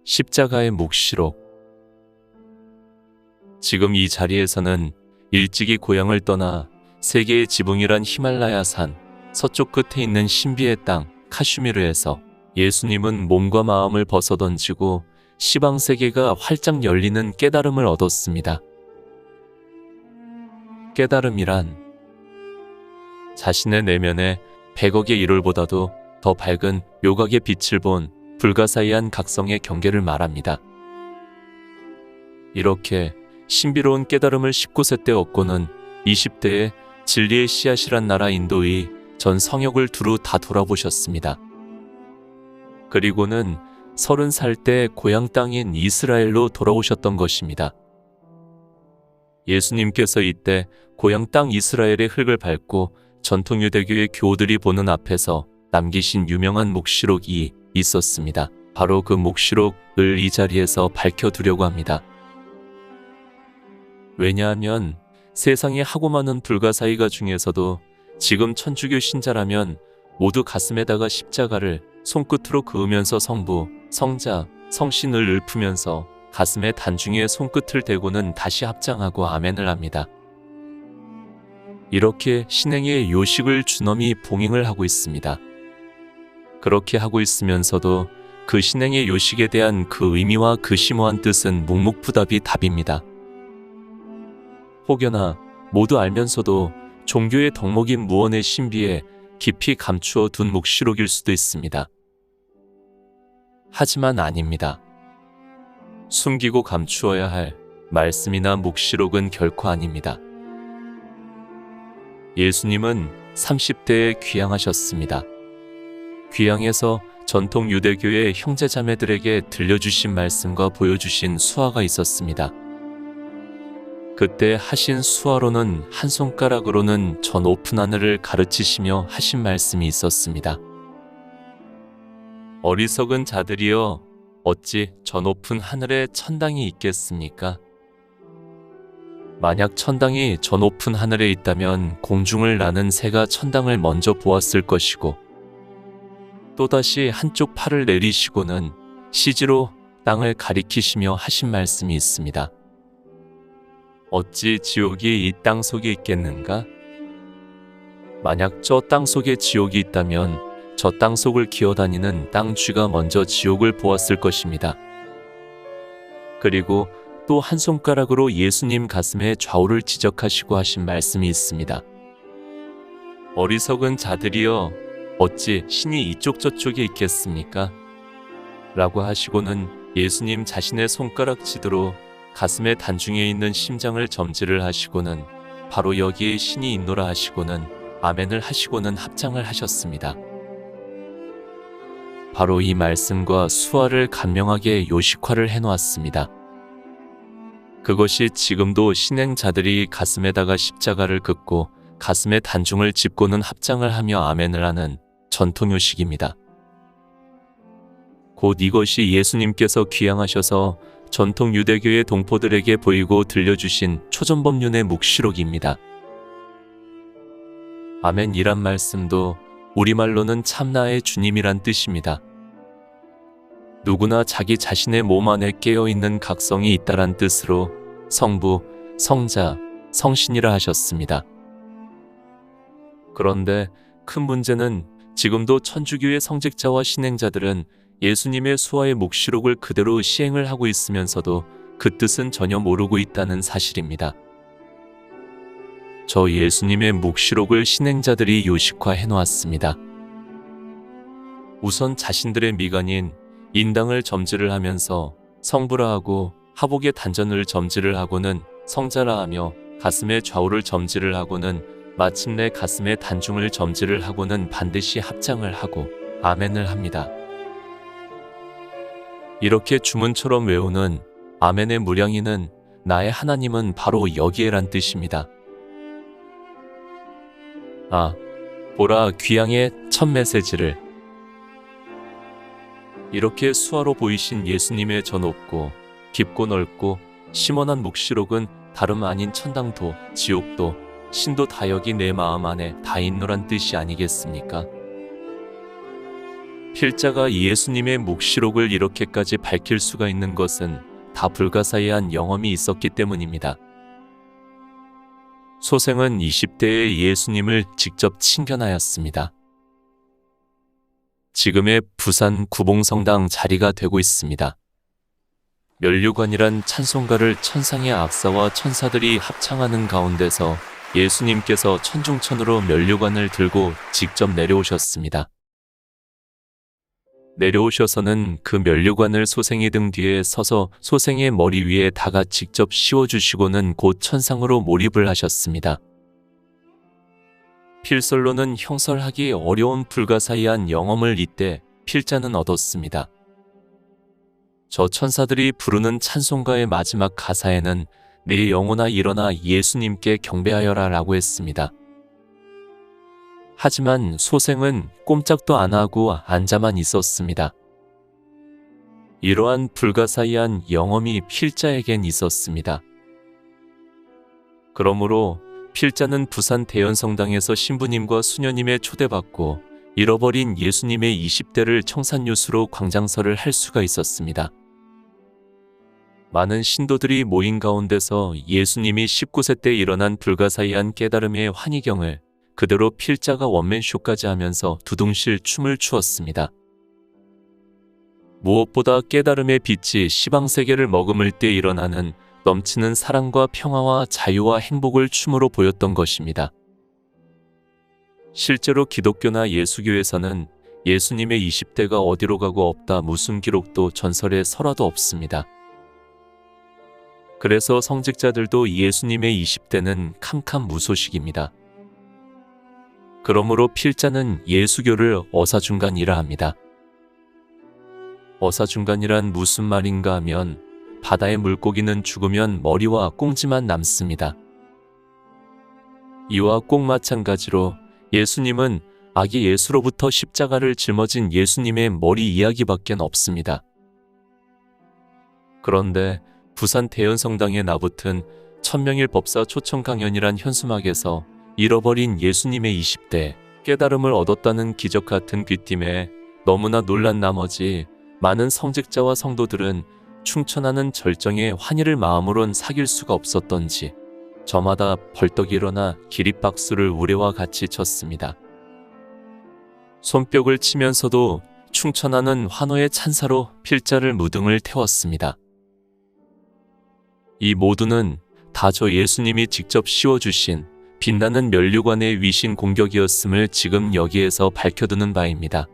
십자가의 묵시록. 지금 이 자리에서는 일찍이 고향을 떠나 세계의 지붕이란 히말라야 산 서쪽 끝에 있는 신비의 땅 카슈미르에서 예수님은 몸과 마음을 벗어던지고 시방 세계가 활짝 열리는 깨달음을 얻었습니다. 깨달음이란 자신의 내면에 100억의 일월보다도 더 밝은 요각의 빛을 본 불가사의한 각성의 경계를 말합니다. 이렇게 신비로운 깨달음을 19세 때 얻고는 20대에 진리의 씨앗이란 나라 인도의 전 성역을 두루 다 돌아보셨습니다. 그리고는 30살 때 고향 땅인 이스라엘로 돌아오셨던 것입니다. 예수님께서 이때 고향 땅 이스라엘의 흙을 밟고 전통 유대교의 교우들이 보는 앞에서 남기신 유명한 묵시록이 있었습니다. 바로 그 묵시록을 이 자리에서 밝혀두려고 합니다. 왜냐하면 세상에 하고 많은 불가사의가 중에서도 지금 천주교 신자라면 모두 가슴에다가 십자가를 손끝으로 그으면서 성부, 성자, 성신을 읊으면서 가슴에 단중에 손끝을 대고는 다시 합장하고 아멘을 합니다. 이렇게 신행의 요식을 주넘이 봉행을 하고 있습니다. 그렇게 하고 있으면서도 그 신행의 요식에 대한 그 의미와 그 심오한 뜻은 묵묵부답이 답입니다. 혹여나 모두 알면서도 종교의 덕목인 무언의 신비에 깊이 감추어 둔 묵시록일 수도 있습니다. 하지만 아닙니다. 숨기고 감추어야 할 말씀이나 묵시록은 결코 아닙니다. 예수님은 30대에 귀향하셨습니다. 귀향에서 전통 유대교의 형제자매들에게 들려주신 말씀과 보여주신 수화가 있었습니다. 그때 하신 수화로는 한 손가락으로는 저 높은 하늘을 가르치시며 하신 말씀이 있었습니다. 어리석은 자들이여, 어찌 저 높은 하늘에 천당이 있겠습니까? 만약 천당이 저 높은 하늘에 있다면 공중을 나는 새가 천당을 먼저 보았을 것이고, 또다시 한쪽 팔을 내리시고는 시지로 땅을 가리키시며 하신 말씀이 있습니다. 어찌 지옥이 이 땅 속에 있겠는가? 만약 저 땅 속에 지옥이 있다면 저 땅 속을 기어다니는 땅 쥐가 먼저 지옥을 보았을 것입니다. 그리고 또 한 손가락으로 예수님 가슴의 좌우를 지적하시고 하신 말씀이 있습니다. 어리석은 자들이여, 어찌 신이 이쪽 저쪽에 있겠습니까? 라고 하시고는 예수님 자신의 손가락치도로 가슴의 단중에 있는 심장을 점지를 하시고는 바로 여기에 신이 있노라 하시고는 아멘을 하시고는 합장을 하셨습니다. 바로 이 말씀과 수화를 간명하게 요식화를 해놓았습니다. 그것이 지금도 신행자들이 가슴에다가 십자가를 긋고 가슴에 단중을 짚고는 합장을 하며 아멘을 하는 전통요식입니다. 곧 이것이 예수님께서 귀향하셔서 전통 유대교의 동포들에게 보이고 들려주신 초전법륜의 묵시록입니다. 아멘이란 말씀도 우리말로는 참나의 주님이란 뜻입니다. 누구나 자기 자신의 몸 안에 깨어있는 각성이 있다란 뜻으로 성부, 성자, 성신이라 하셨습니다. 그런데 큰 문제는 지금도 천주교의 성직자와 신행자들은 예수님의 수화의 묵시록을 그대로 시행을 하고 있으면서도 그 뜻은 전혀 모르고 있다는 사실입니다. 저 예수님의 묵시록을 신행자들이 요식화해 놓았습니다. 우선 자신들의 미간인 인당을 점지를 하면서 성부라 하고 하복의 단전을 점지를 하고는 성자라 하며 가슴의 좌우를 점지를 하고는 마침내 가슴의 단중을 점지를 하고는 반드시 합장을 하고 아멘을 합니다. 이렇게 주문처럼 외우는 아멘의 무량이는 나의 하나님은 바로 여기에란 뜻입니다. 아, 보라 귀향의 첫 메시지를. 이렇게 수화로 보이신 예수님의 저 높고 깊고 넓고 심원한 묵시록은 다름 아닌 천당도 지옥도 신도 다 여기 내 마음 안에 다 있노란 뜻이 아니겠습니까? 필자가 예수님의 묵시록을 이렇게까지 밝힐 수가 있는 것은 다 불가사의한 영험이 있었기 때문입니다. 소생은 20대에 예수님을 직접 친견하였습니다. 지금의 부산 구봉성당 자리가 되고 있습니다. 면류관이란 찬송가를 천상의 악사와 천사들이 합창하는 가운데서 예수님께서 천중천으로 면류관을 들고 직접 내려오셨습니다. 내려오셔서는 그 면류관을 소생의 등 뒤에 서서 소생의 머리 위에 다가 직접 씌워주시고는 곧 천상으로 몰입을 하셨습니다. 필설로는 형설하기 어려운 불가사의한 영험을 이때 필자는 얻었습니다. 저 천사들이 부르는 찬송가의 마지막 가사에는 내 영혼아 일어나 예수님께 경배하여라 라고 했습니다. 하지만 소생은 꼼짝도 안 하고 앉아만 있었습니다. 이러한 불가사의한 영험이 필자에겐 있었습니다. 그러므로 필자는 부산 대연성당에서 신부님과 수녀님의 초대받고 잃어버린 예수님의 20대를 청산유수로 광장설을 할 수가 있었습니다. 많은 신도들이 모인 가운데서 예수님이 19세 때 일어난 불가사의한 깨달음의 환희경을 그대로 필자가 원맨쇼까지 하면서 두둥실 춤을 추었습니다. 무엇보다 깨달음의 빛이 시방세계를 머금을 때 일어나는 넘치는 사랑과 평화와 자유와 행복을 춤으로 보였던 것입니다. 실제로 기독교나 예수교에서는 예수님의 20대가 어디로 가고 없다 무슨 기록도 전설에 설화도 없습니다. 그래서 성직자들도 예수님의 20대는 캄캄무소식입니다. 그러므로 필자는 예수교를 어사중간이라 합니다. 어사중간이란 무슨 말인가 하면 바다의 물고기는 죽으면 머리와 꽁지만 남습니다. 이와 꼭 마찬가지로 예수님은 아기 예수로부터 십자가를 짊어진 예수님의 머리 이야기밖엔 없습니다. 그런데 부산 대연성당에 나붙은 천명일 법사 초청 강연이란 현수막에서 잃어버린 예수님의 20대 깨달음을 얻었다는 기적 같은 귀띔에 너무나 놀란 나머지 많은 성직자와 성도들은 충천하는 절정의 환희를 마음으론 사귈 수가 없었던지 저마다 벌떡 일어나 기립박수를 우레와 같이 쳤습니다. 손뼉을 치면서도 충천하는 환호의 찬사로 필자를 무등을 태웠습니다. 이 모두는 다 저 예수님이 직접 씌워주신 빛나는 면류관의 위신 공격이었음을 지금 여기에서 밝혀두는 바입니다.